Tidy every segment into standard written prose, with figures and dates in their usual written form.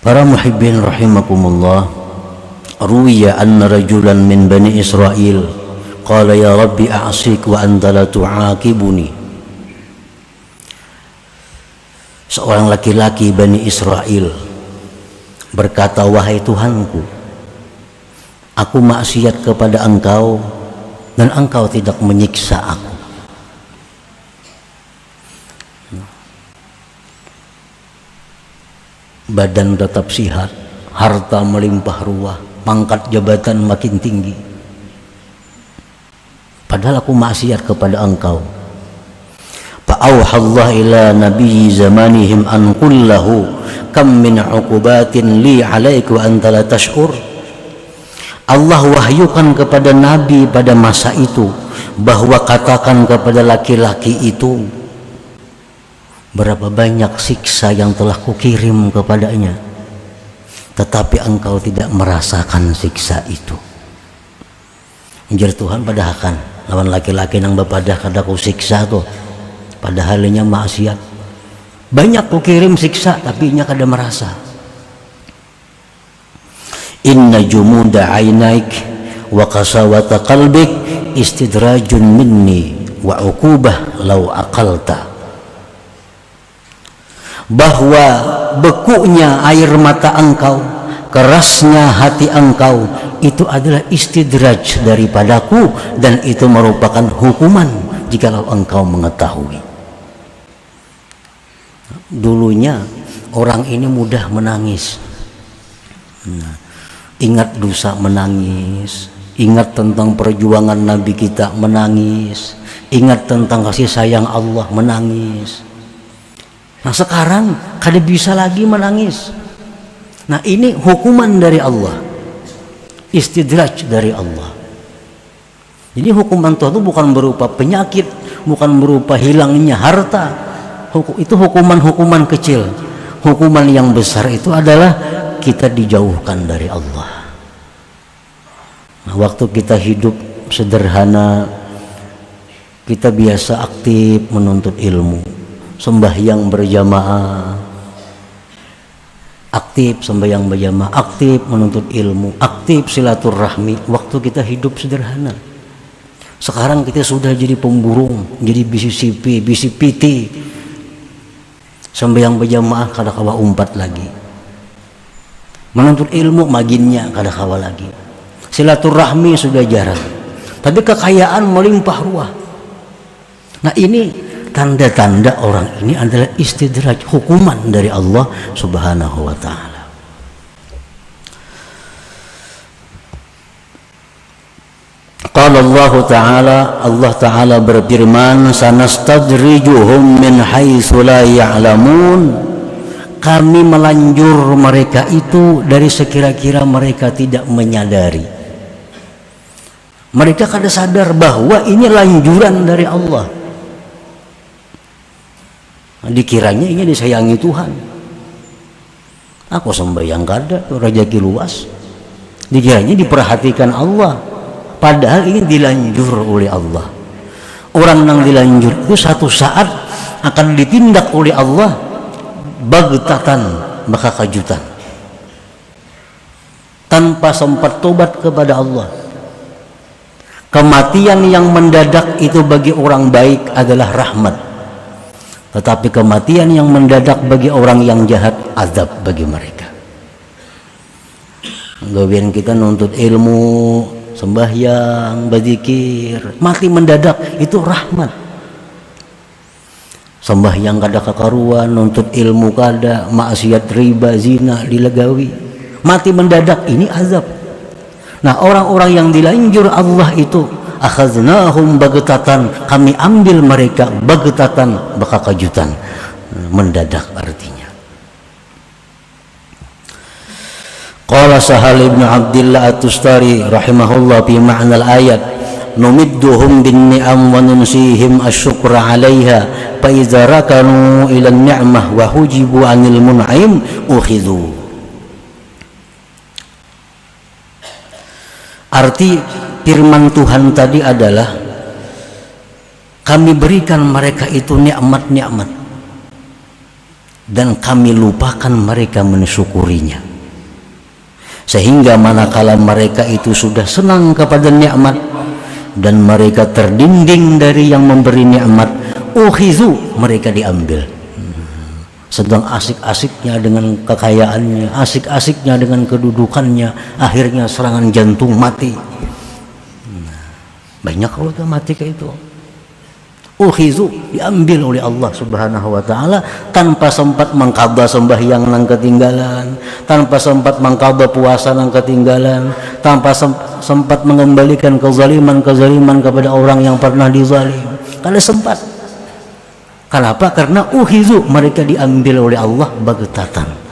Para muhibbin rahimakumullah, ruwiya anna rajulan min bani Israel qala ya rabbi a'sik wa anta la tu'aqibuni. Seorang laki-laki Bani Israel berkata, wahai Tuhanku, aku maksiat kepada engkau dan engkau tidak menyiksa aku. Badan tetap sehat, harta melimpah ruah, pangkat jabatan makin tinggi, padahal aku maksiat kepada engkau. Fa'auhallah ila nabiyyi zamanihim an qul lahu kam min uqubatin li alaika wa anta la tash'ur. Allah wahyukan kepada nabi pada masa itu bahwa katakan kepada laki-laki itu, berapa banyak siksa yang telah kukirim kepadanya, tetapi engkau tidak merasakan siksa itu. Menjadi Tuhan padahal lawan laki-laki nang bepadah kada ku siksa tuh, padahal nya maksiat. Banyak kukirim siksa tapi nya kada merasa. Inna jumuda ainaik wa qasawata qalbik istidrajun minni wa uqubah law aqalta. Bahwa bekunya air mata engkau, kerasnya hati engkau, itu adalah istidraj daripadaku, dan itu merupakan hukuman jikalau engkau mengetahui. Dulunya orang ini mudah menangis, ingat dosa menangis, ingat tentang perjuangan Nabi kita menangis, ingat tentang kasih sayang Allah menangis. Nah sekarang kada bisa lagi menangis. Nah ini hukuman dari Allah, istidraj dari Allah. Jadi hukuman Tuhan itu bukan berupa penyakit, bukan berupa hilangnya harta. Itu hukuman-hukuman kecil. Hukuman yang besar itu adalah kita dijauhkan dari Allah. Nah, waktu kita hidup sederhana, kita biasa aktif menuntut ilmu, sembahyang berjamaah, aktif sembahyang berjamaah, aktif menuntut ilmu, aktif silaturahmi waktu kita hidup sederhana. Sekarang kita sudah jadi pemburung, jadi bisi sipi, bisi piti. Sembahyang berjamaah kada kawa umpat lagi, menuntut ilmu maginnya kada kawa lagi, silaturahmi sudah jarang, tapi kekayaan melimpah ruah. Nah ini tanda-tanda orang ini adalah istidraj, hukuman dari Allah Subhanahu wa ta'ala. Qala Allah Ta'ala berfirman, sanastadrijuhum min haitsu la ya'lamun. Kami melanjur mereka itu dari sekira-kira mereka tidak menyadari. Mereka kada sadar bahwa ini lanjuran dari Allah. Dikiranya ini disayangi Tuhan. Aku sembahyang kada, rezeki luas. Dikiranya diperhatikan Allah. Padahal ini dilanjur oleh Allah. Orang yang dilanjur itu satu saat akan ditindak oleh Allah bagtatan, maka kejutan, tanpa sempat tobat kepada Allah. Kematian yang mendadak itu bagi orang baik adalah rahmat, tetapi kematian yang mendadak bagi orang yang jahat azab bagi mereka. Gawian kita nuntut ilmu, sembahyang, berzikir, mati mendadak itu rahmat. Sembahyang kada kakaruan, nuntut ilmu kada, maksiat riba, zina dilegawi, mati mendadak ini azab. Nah orang-orang yang dilanjur Allah itu, akhaznahum bagtatan, kami ambil mereka bagtatan, baka kejutan, mendadak artinya. Qala Sahal ibn Abdillah At-Tustari rahimahullah fi ma'na al-ayat, numidduhum bin ni'am wa nunsihim asyukra 'alaiha fa idza rakanu ila an-ni'mah wa hujibu 'anil mun'im ukhidhu. Arti firman Tuhan tadi adalah kami berikan mereka itu nikmat-nikmat. dan kami lupakan mereka mensyukurinya. Sehingga manakala mereka itu sudah senang kepada nikmat dan mereka terdinding dari yang memberi nikmat, ukhizu, mereka diambil. Sedang asik-asiknya dengan kekayaannya, asik-asiknya dengan kedudukannya, akhirnya serangan jantung, mati. Banyak kalau mati kayak itu. Ukhizu, diambil oleh Allah Subhanahu wa taala tanpa sempat mengqadha sembahyang nang ketinggalan, tanpa sempat mengqadha puasa nang ketinggalan, tanpa sempat mengembalikan kezaliman kepada orang yang pernah dizalim. Kada sempat. Kenapa? Karena ukhizu, mereka diambil oleh Allah bagtatan.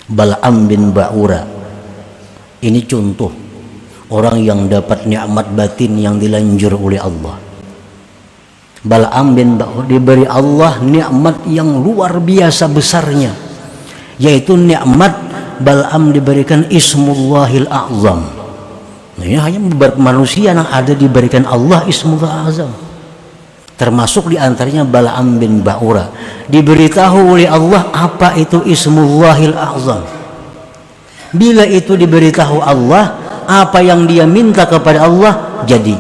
Bal'am bin Ba'ura, ini contoh orang yang dapat nikmat batin yang dilanjur oleh Allah. Bal'am bin Ba'ura diberi Allah nikmat yang luar biasa besarnya, yaitu nikmat Bal'am diberikan Ismullahil A'zam. Nah, ini hanya beberapa manusia yang ada diberikan Allah Ismullahil A'zam. Termasuk diantaranya Bal'am bin Ba'ura. Diberitahu oleh Allah apa itu Ismullahil A'zam. Bila itu diberitahu Allah, apa yang dia minta kepada Allah jadi.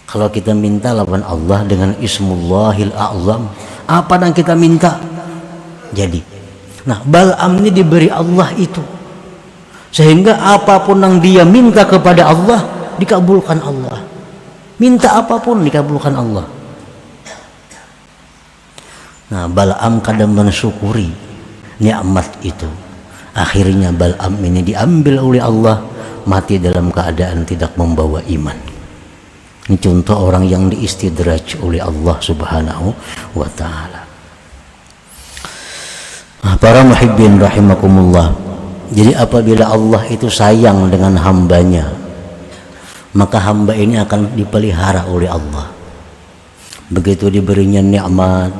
Kalau kita minta lawan Allah dengan Ismullahil A'zam, apa yang kita minta jadi. Nah, Bal'am ini diberi Allah itu, sehingga apapun yang dia minta kepada Allah dikabulkan Allah. Minta apapun dikabulkan Allah. Nah, Bal'am kadang mensyukuri nikmat itu. Akhirnya Bal'am ini diambil oleh Allah, mati dalam keadaan tidak membawa iman. Ini contoh orang yang diistidraj oleh Allah Subhanahu wa ta'ala. Para muhibbin rahimakumullah, jadi apabila Allah itu sayang dengan hambanya, maka hamba ini akan dipelihara oleh Allah. Begitu diberinya nikmat,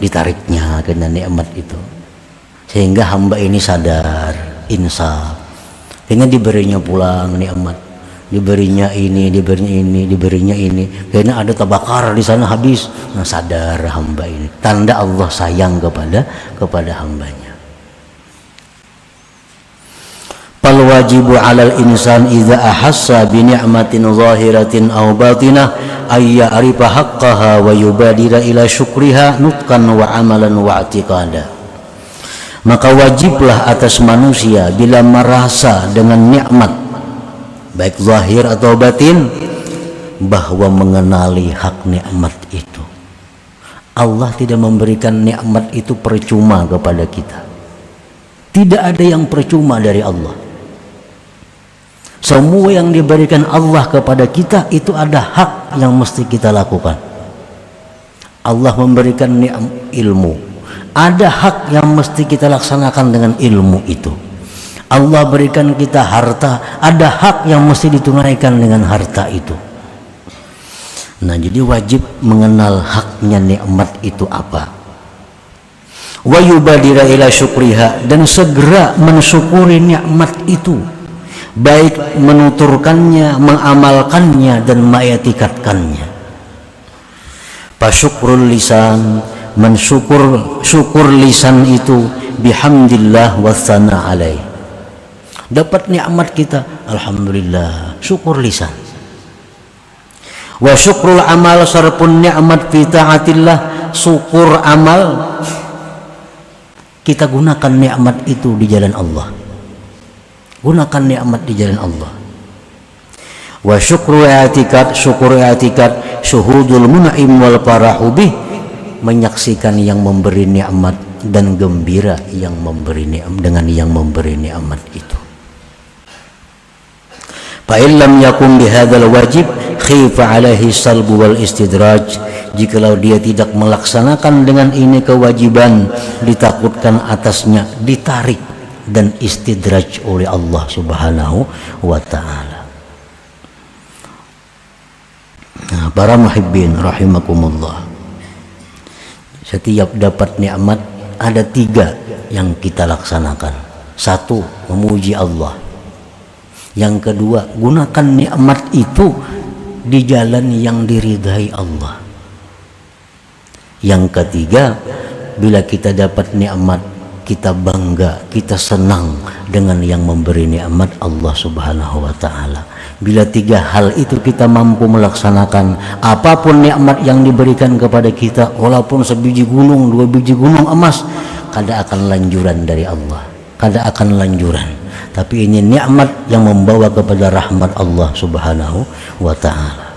ditariknya kena nikmat itu, sehingga hamba ini sadar, insaf, sehingga diberinya pulang nikmat, diberinya ini, karena ada tabakar di sana habis. Nah, sadar hamba ini, tanda Allah sayang kepada hambanya. Fal wajibu 'alal insan idza ahassa bi ni'matin zahiratin aw batinah ay ya'rifa haqqaha wa yubadira ila syukriha nutqan wa amalan wa i'tiqada. Maka wajiblah atas manusia bila merasa dengan nikmat baik zahir atau batin, bahwa mengenali hak nikmat itu. Allah tidak memberikan nikmat itu percuma kepada kita. Tidak ada yang percuma dari Allah. Semua yang diberikan Allah kepada kita itu ada hak yang mesti kita lakukan. Allah memberikan ilmu, ada hak yang mesti kita laksanakan dengan ilmu itu. Allah berikan kita harta, ada hak yang mesti ditunaikan dengan harta itu. Nah, jadi wajib mengenal haknya nikmat itu apa. Wa yubadira ila syukriha, dan segera mensyukuri nikmat itu, baik menuturkannya, mengamalkannya, dan mengetikatkannya. Fasyukrul lisan, syukur lisan itu bihamdillah wa tsana alaih. Dapat nikmat kita, alhamdulillah, syukur lisan. Wa syukrul amal, sarpun nikmat fi taatillah, syukur amal kita gunakan nikmat itu di jalan Allah. Gunakan nikmat di jalan Allah. Wa syukru i'tikad, syukur i'tikad, syuhudul mun'im wal farahu bih, menyaksikan yang memberi nikmat dan gembira yang memberi nikmat dengan yang memberi nikmat itu. Fa illam yakun bihadzal wajib khifa alaihi salbu wal istidraj, jikalau dia tidak melaksanakan dengan ini kewajiban, ditakutkan atasnya ditarik dan istidraj oleh Allah Subhanahu wa ta'ala. Nah, para muhibbin rahimakumullah, setiap dapat nikmat ada 3 yang kita laksanakan. Satu, memuji Allah. Yang kedua, gunakan nikmat itu di jalan yang diridhai Allah. Yang ketiga, bila kita dapat nikmat, kita bangga, kita senang dengan yang memberi nikmat, Allah Subhanahu wa ta'ala. Bila tiga hal itu kita mampu melaksanakan, apapun nikmat yang diberikan kepada kita, walaupun sebiji gunung, 2 biji gunung emas, kada akan lanjuran dari Allah, kada akan lanjuran. Tapi ini nikmat yang membawa kepada rahmat Allah Subhanahu wa ta'ala.